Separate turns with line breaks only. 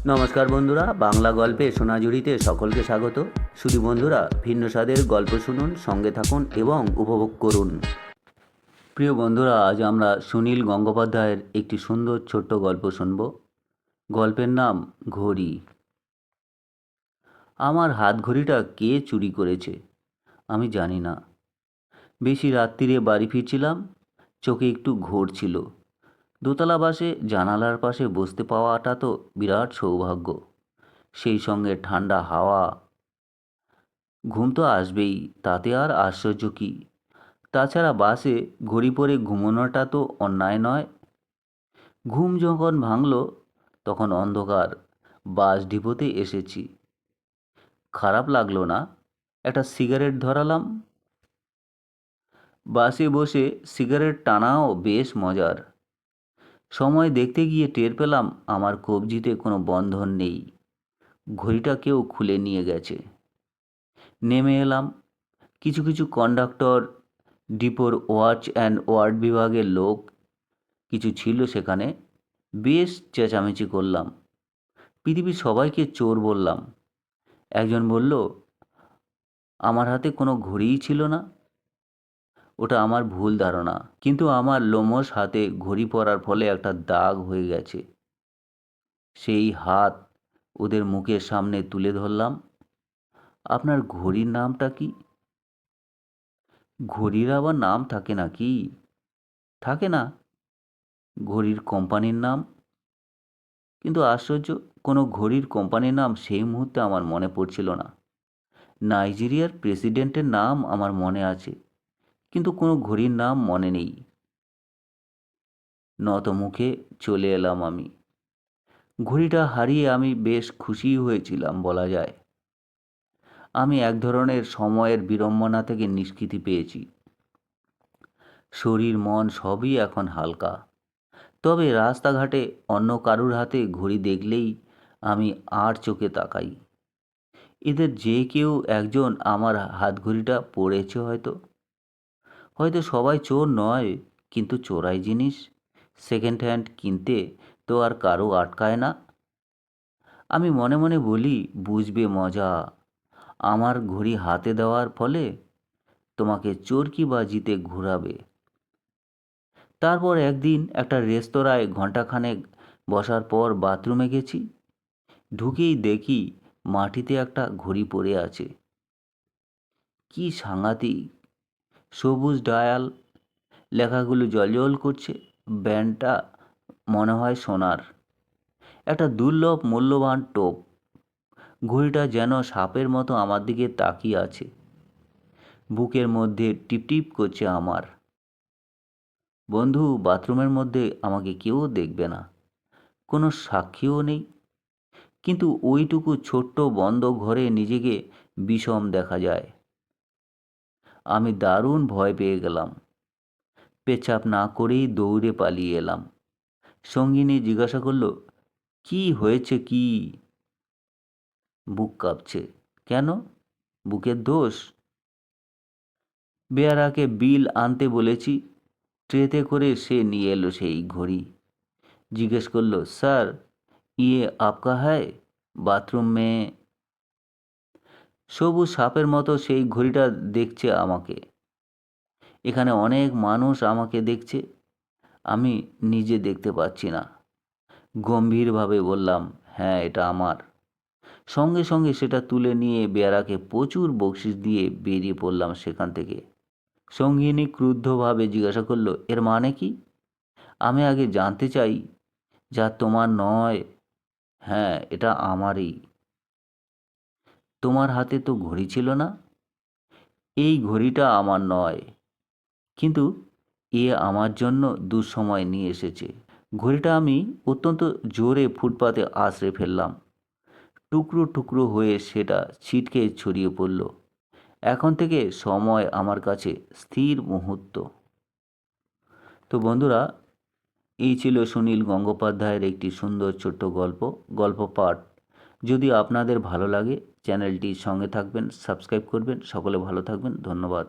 নমস্কার বন্ধুরা, বাংলা গল্পে সোনাঝুরিতে সকলকে স্বাগত। শুধু বন্ধুরা, ভিন্ন স্বাদের গল্প শুনুন, সঙ্গে থাকুন এবং উপভোগ করুন। প্রিয় বন্ধুরা, আজ আমরা সুনীল গঙ্গোপাধ্যায়ের একটি সুন্দর ছোট্ট গল্প শুনব। গল্পের নাম ঘড়ি। আমার হাত ঘড়িটা কে চুরি করেছে আমি জানি না। বেশি রাত্রিরে বাড়ি ফিরছিলাম, চোখে একটু ঘোর ছিল। দোতলা বাসে জানালার পাশে বসতে পাওয়াটা তো বিরাট সৌভাগ্য। সেই সঙ্গে ঠান্ডা হাওয়া। ঘুম তো আসবেই, তাতে আর আশ্চর্য কী। তাছাড়া বাসে ঘড়ি পরে ঘুমোনোটা তো অন্যায় নয়। ঘুম যখন ভাঙল তখন অন্ধকার। বাস ডিপোতে এসেছি। খারাপ লাগলো না। একটা সিগারেট ধরালাম। বাসে বসে সিগারেট টানাও বেশ মজার। সময় দেখতে গিয়ে টের পেলাম আমার কবজিতে কোনো বন্ধন নেই। ঘড়িটা কেউ খুলে নিয়ে গেছে। নেমে এলাম। কিছু কিছু কন্ডাক্টর, ডিপোর ওয়াচ অ্যান্ড ওয়ার্ড বিভাগের লোক কিছু ছিল সেখানে। বেশ চেঁচামেচি করলাম। পৃথিবীর সবাইকে চোর বললাম। একজন বলল, আমার হাতে কোনো ঘড়িই ছিল না। ওটা আমার ভুল ধারণা, কিন্তু আমার লোমশ হাতে ঘড়ি পরার ফলে একটা দাগ হয়ে গেছে। সেই হাত ওদের মুখের সামনে তুলে ধরলাম। আপনার ঘড়ির নামটা কি? ঘড়ির আবার নাম থাকে নাকি? থাকে না। ঘড়ির কোম্পানির নাম। কিন্তু আশ্চর্য, কোনো ঘড়ির কোম্পানির নাম সেই মুহূর্তে আমার মনে পড়ছিল না। নাইজেরিয়ার প্রেসিডেন্টের নাম আমার মনে আছে, কিন্তু কোনো ঘড়ির নাম মনে নেই। নত মুখে চলে এলাম আমি। ঘড়িটা হারিয়ে আমি বেশ খুশি হয়েছিলাম বলা যায়। আমি এক ধরনের সময়ের বিড়ম্বনা থেকে নিষ্কৃতি পেয়েছি। শরীর মন সবই এখন হালকা। তবে রাস্তাঘাটে অন্য কারুর হাতে ঘড়ি দেখলেই আমি আর চোখে তাকাই। এদের যে কেউ একজন আমার হাতঘড়িটা পড়েছে হয়তো। হয়তো সবাই চোর নয়, কিন্তু চোরাই জিনিস সেকেন্ড হ্যান্ড কিনতে তো আর কারো আটকায় না। আমি মনে মনে বলি, বুঝবে মজা। আমার ঘড়ি হাতে দেওয়ার ফলে তোমাকে চরকিবাজিতে ঘোরাবে। তারপর একদিন একটা রেস্তোরাঁয় ঘণ্টাখানেক বসার পর বাথরুমে গেছি। ঢুকেই দেখি মাটিতে একটা ঘড়ি পড়ে আছে। কি সাংঘাতিক! সবুজ ডায়াল, লেখাগুলো জ্বলজ্বল করছে। ব্যান্ডটা মনে হয় সোনার। একটা দুর্লভ মূল্যবান টোপ। ঘড়িটা যেন সাপের মতো আমার দিকে তাকিয়ে আছে। বুকের মধ্যে টিপটিপ করছে আমার। বন্ধু, বাথরুমের মধ্যে আমাকে কেউ দেখবে না, কোনো সাক্ষীও নেই, কিন্তু ওইটুকু ছোট্ট বন্ধ ঘরে নিজেকে বিষম দেখা যায়। আমি দারুণ ভয় পেয়ে গেলাম। পেচাপ না করেই দৌড়ে পালিয়ে এলাম। সঙ্গিনী জিজ্ঞাসা করলো, কি হয়েছে কি? বুক কাঁপছে। কেন? বুকের দোষ? বেয়ারাকে বিল আনতে বলেছি। ট্রেতে করে সে নিয়ে এলো সেই ঘড়ি। জিজ্ঞেস করলো, স্যার, ইয়ে আপকা হ্যায়? বাথরুম মে। সবুজ সাপের মতো সেই ঘড়িটা দেখছে আমাকে। এখানে অনেক মানুষ আমাকে দেখছে, আমি নিজে দেখতে পাচ্ছি না। গম্ভীরভাবে বললাম, হ্যাঁ, এটা আমার। সঙ্গে সঙ্গে সেটা তুলে নিয়ে বেয়ারাকে প্রচুর বকশিশ দিয়ে বেরিয়ে পড়লাম সেখান থেকে। সঙ্গিনী ক্রুদ্ধভাবে জিজ্ঞাসা করলো, এর মানে কি? আমি আগে জানতে চাই। যা তোমার নয়। হ্যাঁ, এটা আমারই। তোমার হাতে তো ঘড়ি ছিল না। এই ঘড়িটা আমার নয়, কিন্তু এ আমার জন্য দুঃসময় নিয়ে এসেছে। ঘড়িটা আমি অত্যন্ত জোরে ফুটপাতে আছড়ে ফেললাম। টুকরো টুকরো হয়ে সেটা ছিটকে ছড়িয়ে পড়ল। এখন থেকে সময় আমার কাছে স্থির মুহূর্ত। তো বন্ধুরা, এই ছিল সুনীল গঙ্গোপাধ্যায়ের একটি সুন্দর ছোট্ট গল্প পাঠ। যদি আপনাদের ভালো লাগে, চ্যানেলটির সঙ্গে থাকবেন, সাবস্ক্রাইব করবেন। সকলে ভালো থাকবেন। ধন্যবাদ।